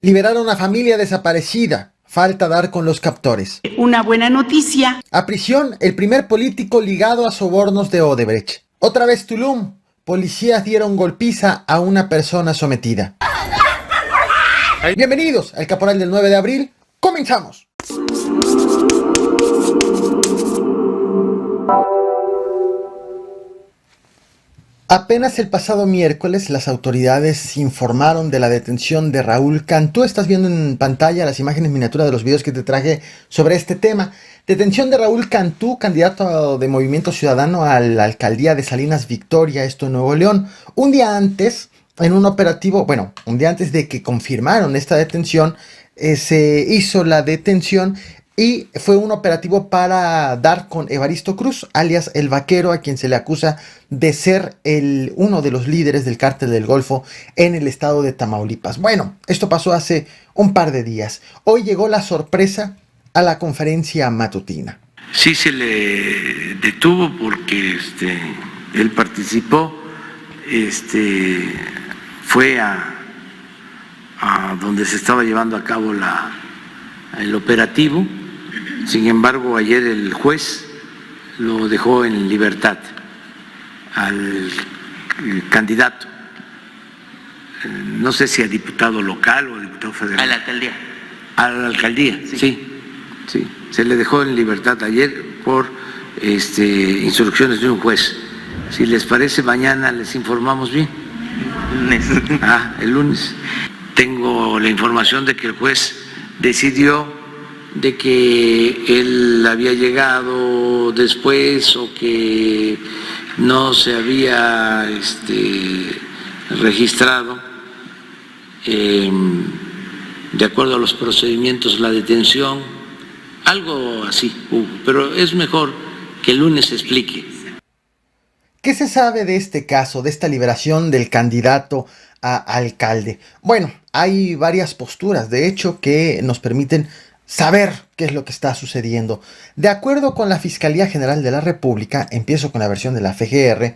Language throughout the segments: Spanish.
Liberaron a familia desaparecida. Falta dar con los captores. Una buena noticia. A prisión, el primer político ligado a sobornos de Odebrecht. Otra vez Tulum. Policías dieron golpiza a una persona sometida. Bienvenidos al Caporal del 9 de abril. ¡Comenzamos! Apenas el pasado miércoles las autoridades informaron de la detención de Raúl Cantú. Estás viendo en pantalla las imágenes miniatura de los videos que te traje sobre este tema. Detención de Raúl Cantú, candidato de Movimiento Ciudadano a la alcaldía de Salinas Victoria, esto en Nuevo León. Un día antes, en un operativo, un día antes de que confirmaron esta detención, se hizo la detención y fue un operativo para dar con Evaristo Cruz, alias El Vaquero, a quien se le acusa de ser uno de los líderes del Cártel del Golfo en el estado de Tamaulipas. Bueno, esto pasó hace un par de días. Hoy llegó la sorpresa a la conferencia matutina. Sí se le detuvo porque él participó, fue a donde se estaba llevando a cabo el operativo. Sin embargo, ayer el juez lo dejó en libertad al candidato, no sé si a diputado local o a diputado federal. A la alcaldía. A la alcaldía, sí. Se le dejó en libertad ayer por instrucciones de un juez. Si les parece, mañana les informamos bien. El lunes. Tengo la información de que el juez decidió de que él había llegado después o que no se había registrado de acuerdo a los procedimientos la detención, algo así, pero es mejor que el lunes se explique. ¿Qué se sabe de este caso, de esta liberación del candidato a alcalde? Bueno, hay varias posturas, de hecho, que nos permiten saber qué es lo que está sucediendo. De acuerdo con la Fiscalía General de la República, empiezo con la versión de la FGR,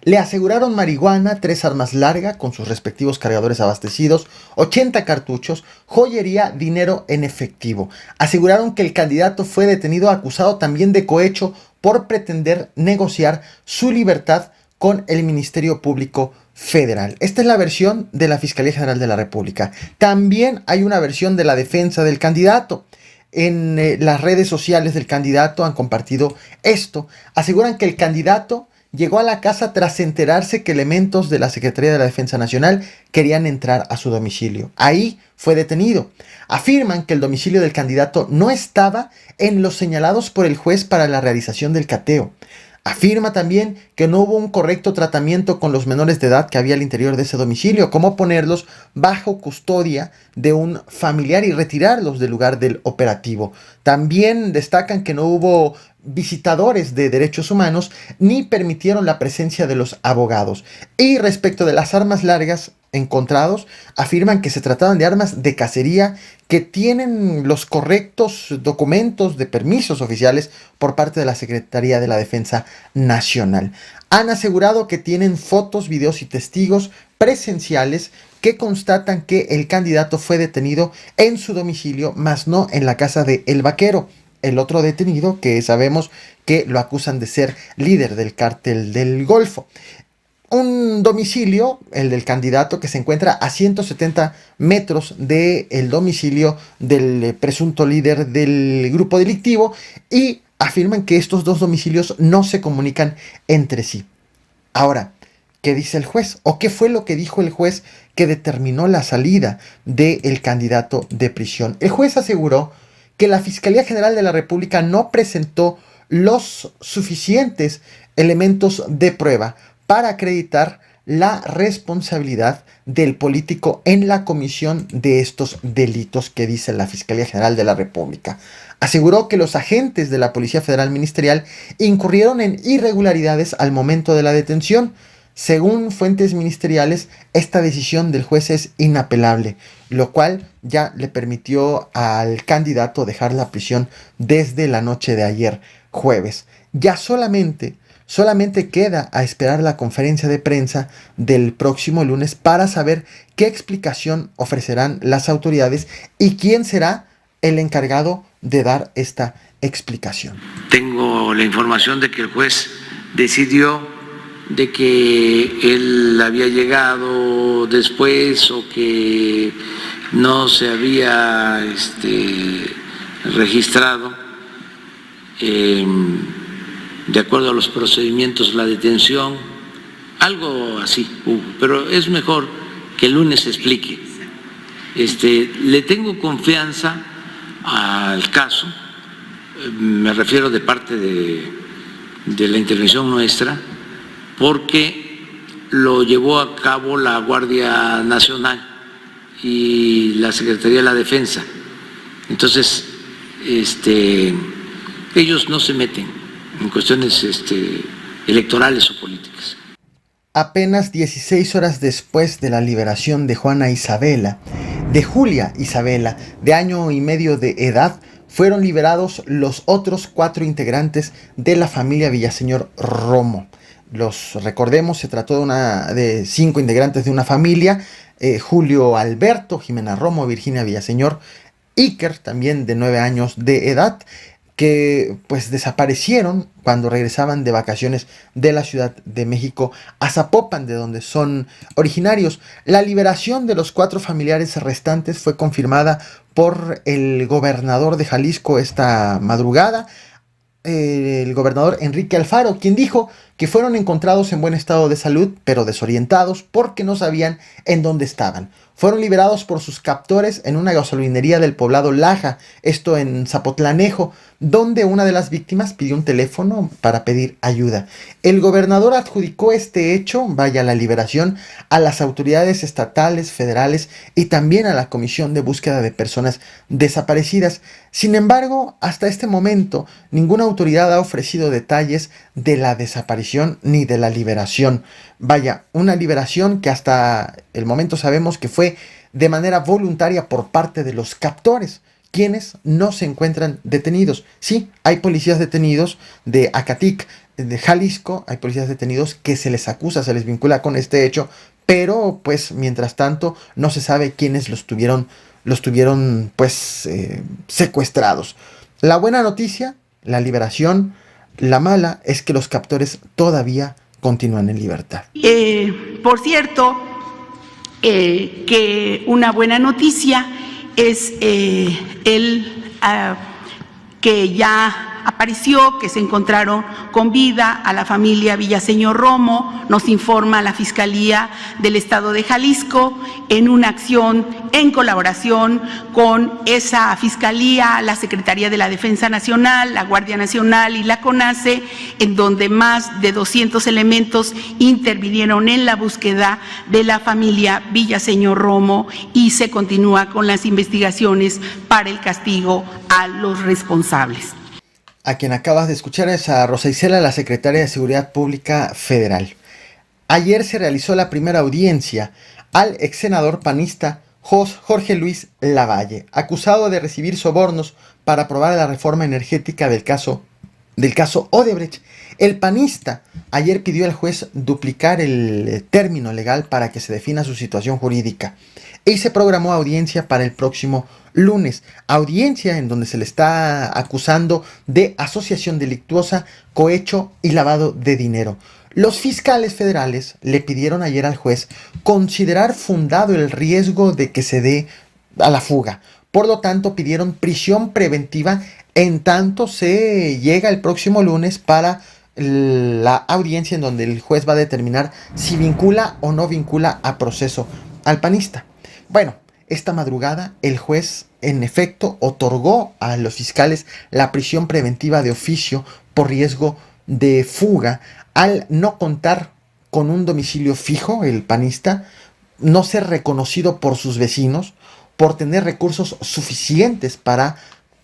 le aseguraron marihuana, 3 armas largas con sus respectivos cargadores abastecidos, 80 cartuchos, joyería, dinero en efectivo. Aseguraron que el candidato fue detenido acusado también de cohecho por pretender negociar su libertad con el Ministerio Público Federal. Esta es la versión de la Fiscalía General de la República. También hay una versión de la defensa del candidato. En las redes sociales del candidato han compartido esto. Aseguran que el candidato llegó a la casa tras enterarse que elementos de la Secretaría de la Defensa Nacional querían entrar a su domicilio. Ahí fue detenido. Afirman que el domicilio del candidato no estaba en los señalados por el juez para la realización del cateo. Afirma también que no hubo un correcto tratamiento con los menores de edad que había al interior de ese domicilio, como ponerlos bajo custodia de un familiar y retirarlos del lugar del operativo. También destacan que no hubo visitadores de derechos humanos ni permitieron la presencia de los abogados. Y respecto de las armas largas encontrados, afirman que se trataban de armas de cacería que tienen los correctos documentos de permisos oficiales por parte de la Secretaría de la Defensa Nacional. Han asegurado que tienen fotos, videos y testigos presenciales que constatan que el candidato fue detenido en su domicilio, mas no en la casa de El Vaquero, el otro detenido que sabemos que lo acusan de ser líder del Cártel del Golfo. Un domicilio, el del candidato, que se encuentra a 170 metros del domicilio del presunto líder del grupo delictivo, y afirman que estos dos domicilios no se comunican entre sí. Ahora, ¿qué dice el juez? ¿O qué fue lo que dijo el juez que determinó la salida del candidato de prisión? El juez aseguró que la Fiscalía General de la República no presentó los suficientes elementos de prueba para acreditar la responsabilidad del político en la comisión de estos delitos que dice la Fiscalía General de la República. Aseguró que los agentes de la Policía Federal Ministerial incurrieron en irregularidades al momento de la detención. Según fuentes ministeriales, esta decisión del juez es inapelable, lo cual ya le permitió al candidato dejar la prisión desde la noche de ayer, jueves. Ya solamente Solamente queda a esperar la conferencia de prensa del próximo lunes para saber qué explicación ofrecerán las autoridades y quién será el encargado de dar esta explicación. Tengo la información de que el juez decidió de que él había llegado después o que no se había registrado de acuerdo a los procedimientos la detención, algo así hubo, pero es mejor que el lunes se explique. Le tengo confianza al caso, me refiero de parte de la intervención nuestra, porque lo llevó a cabo la Guardia Nacional y la Secretaría de la Defensa. Entonces, ellos no se meten en cuestiones electorales o políticas. Apenas 16 horas después de la liberación de Julia Isabela, de año y medio de edad, fueron liberados los otros 4 integrantes de la familia Villaseñor Romo. Los recordemos, se trató de 5 integrantes de una familia: Julio Alberto, Jimena Romo, Virginia Villaseñor, Iker, también de 9 años de edad, que pues desaparecieron cuando regresaban de vacaciones de la Ciudad de México a Zapopan, de donde son originarios. La liberación de los 4 familiares restantes fue confirmada por el gobernador de Jalisco esta madrugada, el gobernador Enrique Alfaro, quien dijo que fueron encontrados en buen estado de salud, pero desorientados porque no sabían en dónde estaban. Fueron liberados por sus captores en una gasolinería del poblado Laja, esto en Zapotlanejo, donde una de las víctimas pidió un teléfono para pedir ayuda. El gobernador adjudicó este hecho, la liberación, a las autoridades estatales, federales y también a la Comisión de Búsqueda de Personas Desaparecidas. Sin embargo, hasta este momento, ninguna autoridad ha ofrecido detalles de la desaparición ni de la liberación. Una liberación que hasta el momento sabemos que fue de manera voluntaria por parte de los captores, quienes no se encuentran detenidos. Sí, hay policías detenidos de Acatic, de Jalisco, hay policías detenidos que se les acusa, se les vincula con este hecho, pero pues mientras tanto no se sabe quiénes los tuvieron secuestrados. La buena noticia, la liberación; la mala es que los captores todavía continúan en libertad. Por cierto, que una buena noticia es que ya apareció, que se encontraron con vida a la familia Villaseñor Romo, nos informa la Fiscalía del Estado de Jalisco, en una acción en colaboración con esa Fiscalía, la Secretaría de la Defensa Nacional, la Guardia Nacional y la CONACE, en donde más de 200 elementos intervinieron en la búsqueda de la familia Villaseñor Romo, y se continúa con las investigaciones para el castigo a los responsables. A quien acabas de escuchar es a Rosa Isela, la secretaria de Seguridad Pública Federal. Ayer se realizó la primera audiencia al ex senador panista Jorge Luis Lavalle, acusado de recibir sobornos para aprobar la reforma energética del caso Odebrecht. El panista ayer pidió al juez duplicar el término legal para que se defina su situación jurídica, y se programó audiencia para el próximo lunes, audiencia en donde se le está acusando de asociación delictuosa, cohecho y lavado de dinero. Los fiscales federales le pidieron ayer al juez considerar fundado el riesgo de que se dé a la fuga. Por lo tanto, pidieron prisión preventiva en tanto se llega el próximo lunes para la audiencia en donde el juez va a determinar si vincula o no vincula a proceso al panista. Bueno, esta madrugada el juez en efecto otorgó a los fiscales la prisión preventiva de oficio por riesgo de fuga al no contar con un domicilio fijo, el panista, no ser reconocido por sus vecinos, por tener recursos suficientes para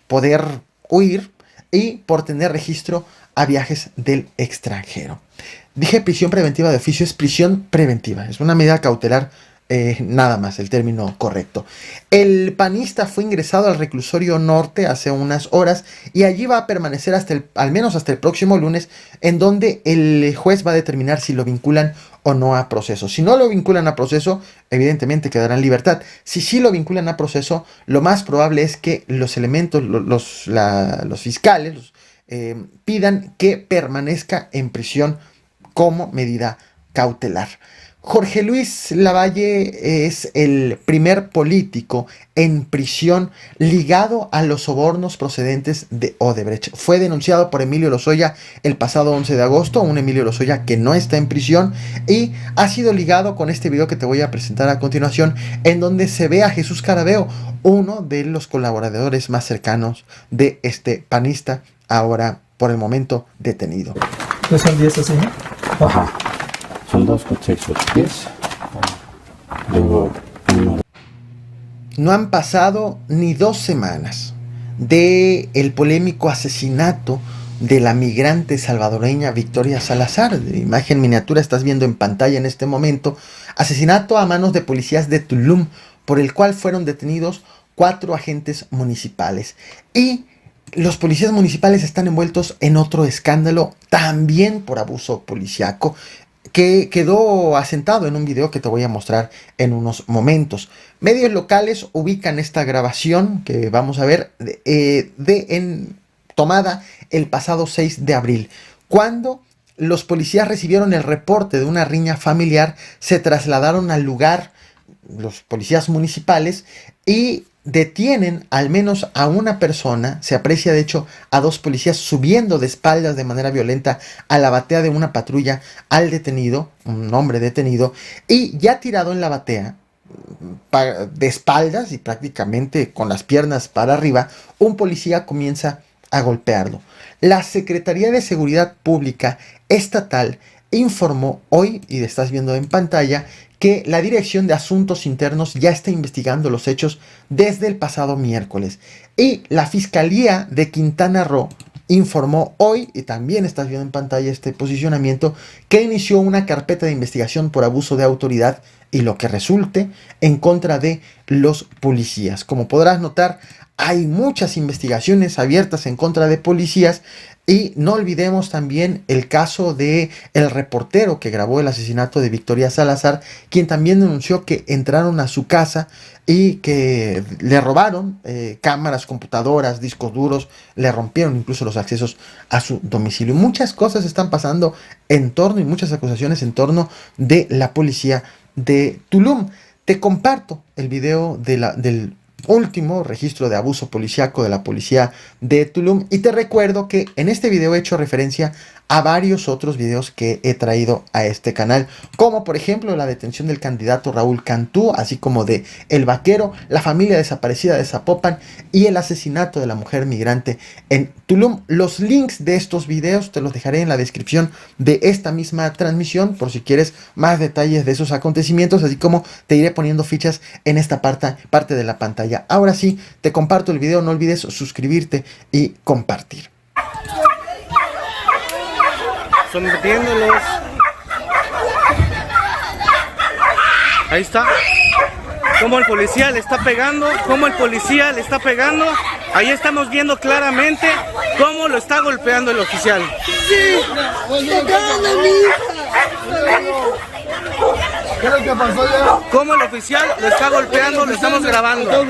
poder huir y por tener registro a viajes del extranjero. Dije prisión preventiva de oficio, es prisión preventiva, es una medida cautelar nada más, el término correcto. El panista fue ingresado al reclusorio norte hace unas horas y allí va a permanecer al menos hasta el próximo lunes, en donde el juez va a determinar si lo vinculan o no a proceso. Si no lo vinculan a proceso, evidentemente quedará en libertad. Si sí lo vinculan a proceso, lo más probable es que los elementos, los fiscales, pidan que permanezca en prisión como medida cautelar. Jorge Luis Lavalle es el primer político en prisión ligado a los sobornos procedentes de Odebrecht. Fue denunciado por Emilio Lozoya el pasado 11 de agosto, un Emilio Lozoya que no está en prisión, y ha sido ligado con este video que te voy a presentar a continuación, en donde se ve a Jesús Caraveo, uno de los colaboradores más cercanos de este panista, ahora por el momento detenido. ¿Qué son 10 así? Ajá. Son 2 contextos, 10. Luego uno. No han pasado ni 2 semanas de el polémico asesinato de la migrante salvadoreña Victoria Salazar. De imagen miniatura estás viendo en pantalla en este momento. Asesinato a manos de policías de Tulum, por el cual fueron detenidos 4 agentes municipales. Y los policías municipales están envueltos en otro escándalo, también por abuso policiaco, que quedó asentado en un video que te voy a mostrar en unos momentos. Medios locales ubican esta grabación que vamos a ver tomada el pasado 6 de abril, cuando los policías recibieron el reporte de una riña familiar, se trasladaron al lugar, los policías municipales, y detienen al menos a una persona. Se aprecia de hecho a 2 policías subiendo de espaldas de manera violenta a la batea de una patrulla al detenido, un hombre detenido, y ya tirado en la batea, de espaldas y prácticamente con las piernas para arriba, un policía comienza a golpearlo. La Secretaría de Seguridad Pública Estatal informó hoy, y estás viendo en pantalla, que la Dirección de Asuntos Internos ya está investigando los hechos desde el pasado miércoles. Y la Fiscalía de Quintana Roo informó hoy, y también estás viendo en pantalla este posicionamiento, que inició una carpeta de investigación por abuso de autoridad y lo que resulte en contra de los policías. Como podrás notar, hay muchas investigaciones abiertas en contra de policías. Y no olvidemos también el caso de el reportero que grabó el asesinato de Victoria Salazar, quien también denunció que entraron a su casa y que le robaron cámaras, computadoras, discos duros, le rompieron incluso los accesos a su domicilio. Muchas cosas están pasando en torno, y muchas acusaciones en torno de la policía de Tulum. Te comparto el video del último registro de abuso policiaco de la policía de Tulum, y te recuerdo que en este video he hecho referencia a varios otros videos que he traído a este canal, como por ejemplo la detención del candidato Raúl Cantú, así como de El Vaquero, la familia desaparecida de Zapopan y el asesinato de la mujer migrante en Tulum. Los links de estos videos te los dejaré en la descripción de esta misma transmisión por si quieres más detalles de esos acontecimientos, así como te iré poniendo fichas en esta parte de la pantalla. Ahora sí, te comparto el video, no olvides suscribirte y compartir. Sometiéndolos. Ahí está. Como el policía le está pegando, Ahí estamos viendo claramente cómo lo está golpeando el oficial. ¿Qué es lo que pasó ya? Cómo el oficial lo está golpeando, lo estamos grabando.